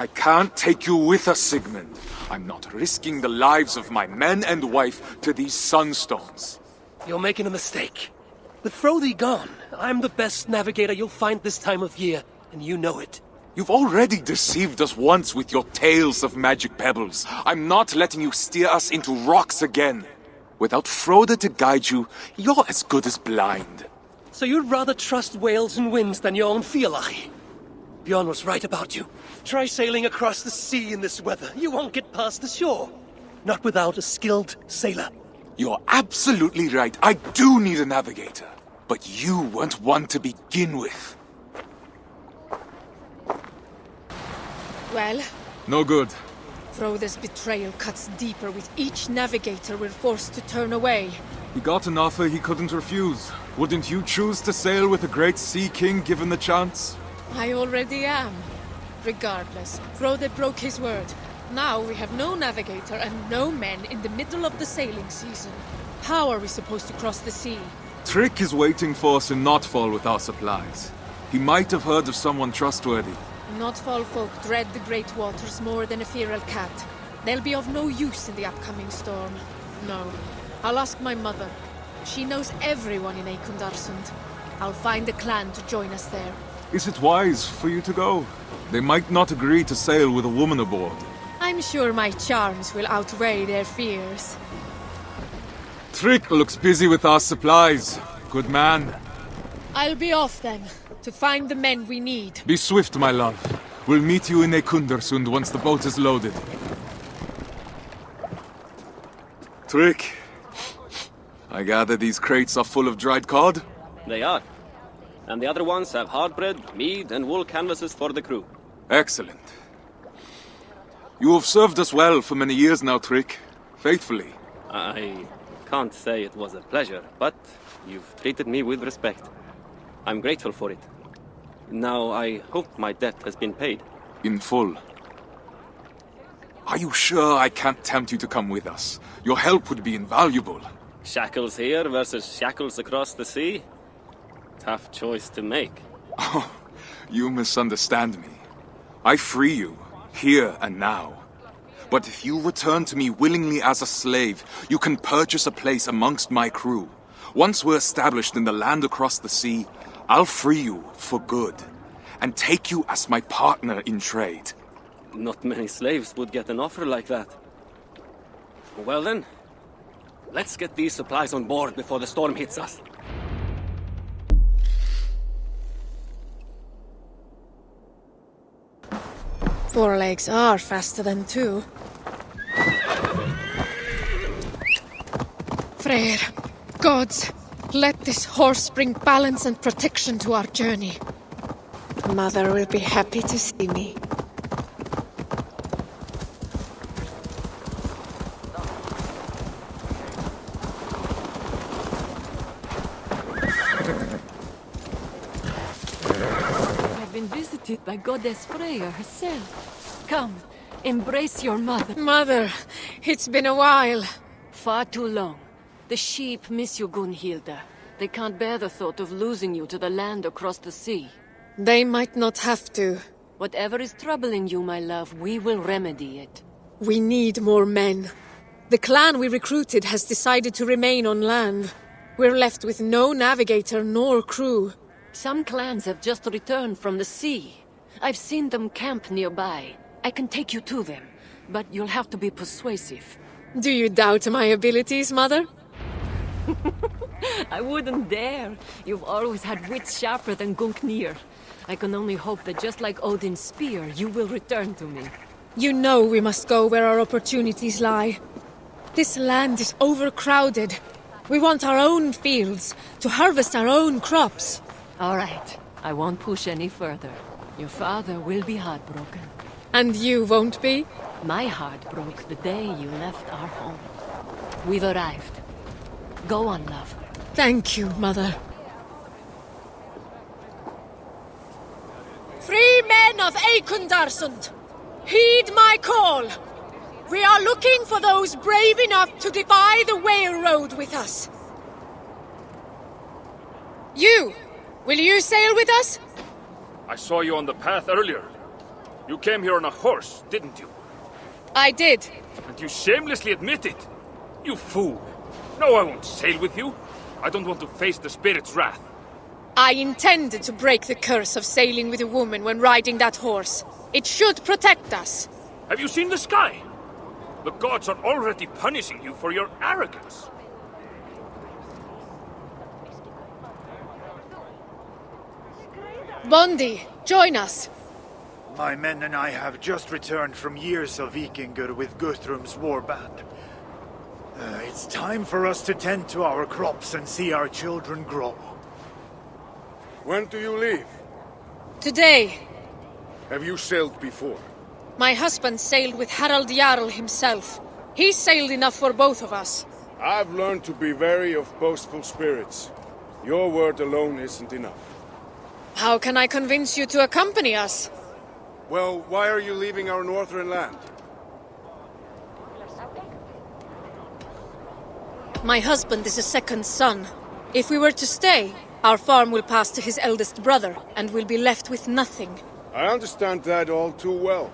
I can't take you with us, Sigmund. I'm not risking the lives of my men and wife to these sunstones. You're making a mistake. With Frodi gone, I'm the best navigator you'll find this time of year, and you know it. You've already deceived us once with your tales of magic pebbles. I'm not letting you steer us into rocks again. Without Frode to guide you, you're as good as blind. So you'd rather trust whales and winds than your own Fialach? Bjorn was right about you. Try sailing across the sea in this weather. You won't get past the shore. Not without a skilled sailor. You're absolutely right. I do need a navigator. But you weren't one to begin with. Well? No good. Frode's betrayal cuts deeper with each navigator we're forced to turn away. He got an offer he couldn't refuse. Wouldn't you choose to sail with a great sea king given the chance? I already am. Regardless, Frode broke his word. Now we have no navigator and no men in the middle of the sailing season. How are we supposed to cross the sea? Trick is waiting for us in Notfall with our supplies. He might have heard of someone trustworthy. Notfall folk dread the great waters more than a feral cat. They'll be of no use in the upcoming storm. No. I'll ask my mother. She knows everyone in Eikundarsund. I'll find a clan to join us there. Is it wise for you to go? They might not agree to sail with a woman aboard. I'm sure my charms will outweigh their fears. Trick looks busy with our supplies. Good man. I'll be off then, to find the men we need. Be swift, my love. We'll meet you in Eikundarsund once the boat is loaded. Trick. I gather these crates are full of dried cod? They are. And the other ones have hard bread, mead, and wool canvases for the crew. Excellent. You have served us well for many years now, Trick. Faithfully. I can't say it was a pleasure, but you've treated me with respect. I'm grateful for it. Now I hope my debt has been paid. In full. Are you sure I can't tempt you to come with us? Your help would be invaluable. Shackles here versus shackles across the sea? Tough choice to make. Oh, you misunderstand me. I free you, here and now. But if you return to me willingly as a slave, you can purchase a place amongst my crew. Once we're established in the land across the sea, I'll free you for good, and take you as my partner in trade. Not many slaves would get an offer like that. Well then, let's get these supplies on board before the storm hits us. Four legs are faster than two. Freyr, gods, let this horse bring balance and protection to our journey. Mother will be happy to see me. I've been visited by Goddess Freya herself. Come, embrace your mother. Mother, it's been a while. Far too long. The sheep miss you, Gunhilda. They can't bear the thought of losing you to the land across the sea. They might not have to. Whatever is troubling you, my love, we will remedy it. We need more men. The clan we recruited has decided to remain on land. We're left with no navigator nor crew. Some clans have just returned from the sea. I've seen them camp nearby. I can take you to them, but you'll have to be persuasive. Do you doubt my abilities, Mother? I wouldn't dare. You've always had wits sharper than Gungnir. I can only hope that just like Odin's spear, you will return to me. You know we must go where our opportunities lie. This land is overcrowded. We want our own fields, to harvest our own crops. All right. I won't push any further. Your father will be heartbroken. And you won't be? My heart broke the day you left our home. We've arrived. Go on, love. Thank you, Mother. Free men of Eikundarsund, heed my call. We are looking for those brave enough to defy the whale road with us. Will you sail with us? I saw you on the path earlier. You came here on a horse, didn't you? I did. And you shamelessly admit it. You fool. No, I won't sail with you. I don't want to face the spirit's wrath. I intended to break the curse of sailing with a woman when riding that horse. It should protect us. Have you seen the sky? The gods are already punishing you for your arrogance. Bondi, join us. My men and I have just returned from years of Vikinger with Guthrum's warband. It's time for us to tend to our crops and see our children grow. When do you leave? Today, Have you sailed before? my husband sailed with Harald Jarl himself. He sailed enough for both of us. I've learned to be wary of boastful spirits. Your word alone isn't enough. How can I convince you to accompany us? Well, why are you leaving our northern land? My husband is a second son. If we were to stay, our farm will pass to his eldest brother, and we'll be left with nothing. I understand that all too well.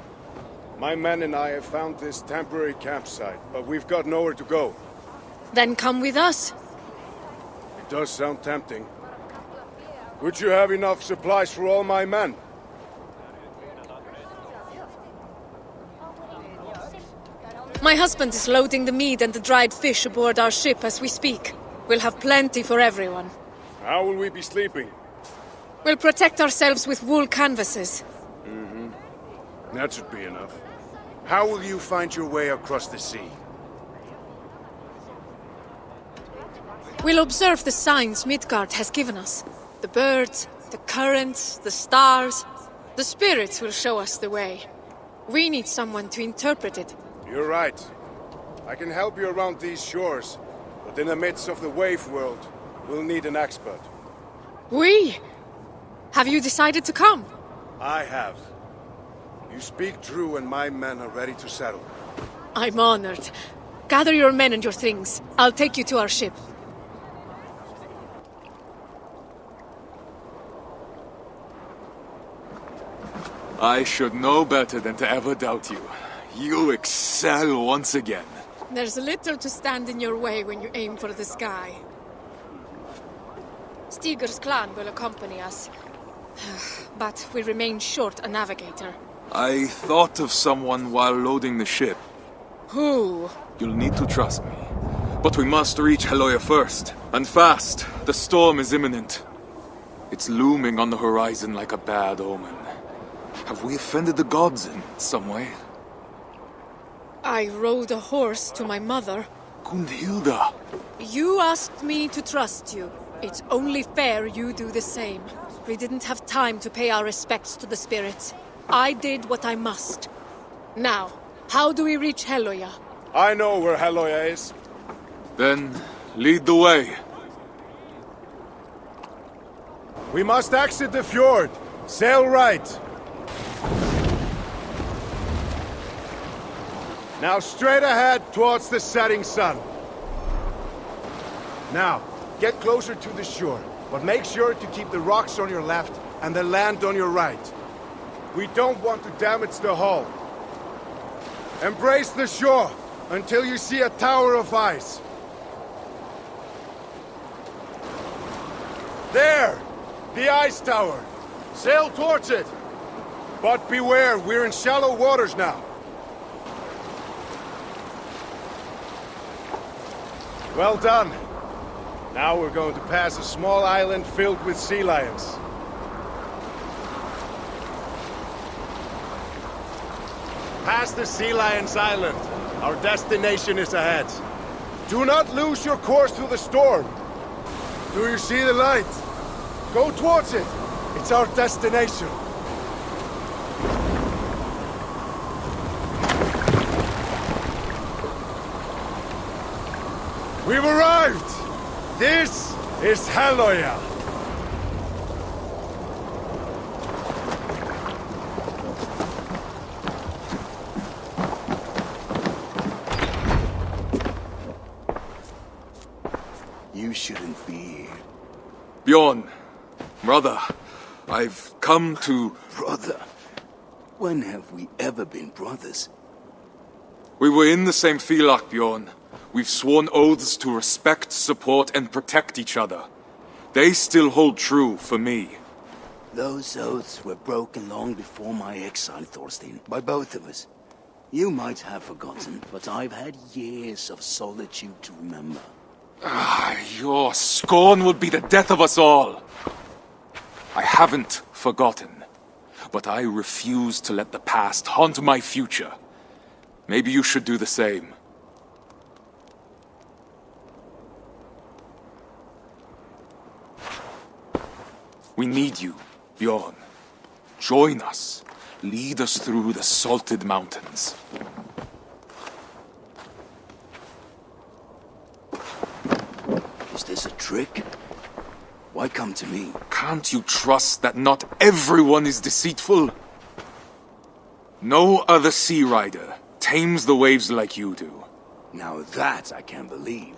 My men and I have found this temporary campsite, but we've got nowhere to go. Then come with us. It does sound tempting. Would you have enough supplies for all my men? My husband is loading the meat and the dried fish aboard our ship as we speak. We'll have plenty for everyone. How will we be sleeping? We'll protect ourselves with wool canvases. That should be enough. How will you find your way across the sea? We'll observe the signs Midgard has given us. The birds, the currents, the stars. The spirits will show us the way. We need someone to interpret it. You're right. I can help you around these shores, but in the midst of the wave world, we'll need an expert. We? Have you decided to come? I have. You speak true and my men are ready to settle. I'm honored. Gather your men and your things. I'll take you to our ship. I should know better than to ever doubt you. You excel once again. There's little to stand in your way when you aim for the sky. Stiger's clan will accompany us. But we remain short a navigator. I thought of someone while loading the ship. Who? You'll need to trust me. But we must reach Heloia first, and fast. The storm is imminent. It's looming on the horizon like a bad omen. Have we offended the gods in some way? I rode a horse to my mother. Gundhilda! You asked me to trust you. It's only fair you do the same. We didn't have time to pay our respects to the spirits. I did what I must. Now, how do we reach Heloia? I know where Heloia is. Then, lead the way. We must exit the fjord. Sail right. Now straight ahead towards the setting sun. Now, get closer to the shore, but make sure to keep the rocks on your left and the land on your right. We don't want to damage the hull. Embrace the shore until you see a tower of ice. There! The ice tower! Sail towards it! But beware, we're in shallow waters now. Well done. Now we're going to pass a small island filled with sea lions. Past the Sea Lions Island. Our destination is ahead. Do not lose your course through the storm. Do you see the light? Go towards it. It's our destination. We've arrived! This is Heloia! You shouldn't be here. Bjorn, brother, I've come to... Brother, When have we ever been brothers? We were in the same Filak, Bjorn. We've sworn oaths to respect, support, and protect each other. They still hold true for me. Those oaths were broken long before my exile, Thorstein, by both of us. You might have forgotten, but I've had years of solitude to remember. Your scorn would be the death of us all. I haven't forgotten, but I refuse to let the past haunt my future. Maybe you should do the same. We need you, Bjorn. Join us. Lead us through the salted mountains. Is this a trick? Why come to me? Can't you trust that not everyone is deceitful? No other sea rider tames the waves like you do. Now that I can believe.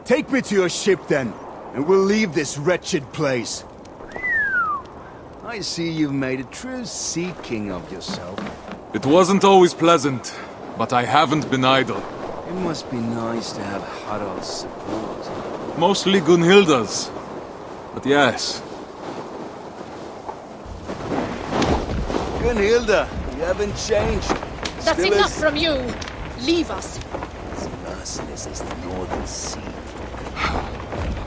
Take me to your ship then, and we'll leave this wretched place. I see you've made a true sea king of yourself. It wasn't always pleasant, but I haven't been idle. It must be nice to have Harald's support. Mostly Gunhilda's. But yes. Gunhilda, you haven't changed. That's Still enough as from you! Leave us! merciless as the northern sea.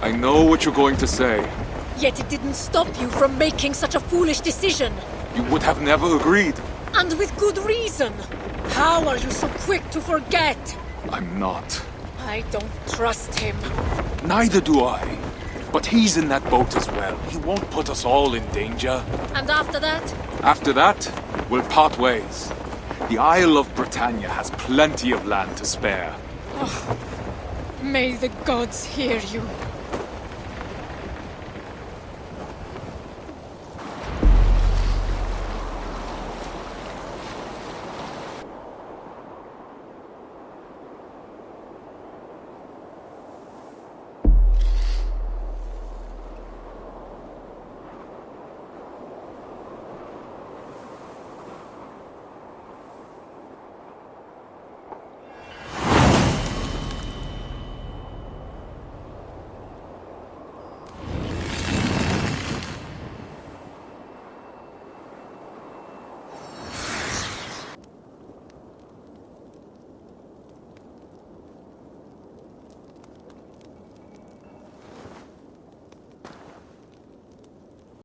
I know what you're going to say. Yet it didn't stop you from making such a foolish decision. You would have never agreed. And with good reason. How are you so quick to forget? I'm not. I don't trust him. Neither do I. But he's in that boat as well. He won't put us all in danger. And after that? After that, we'll part ways. The Isle of Britannia has plenty of land to spare. May the gods hear you.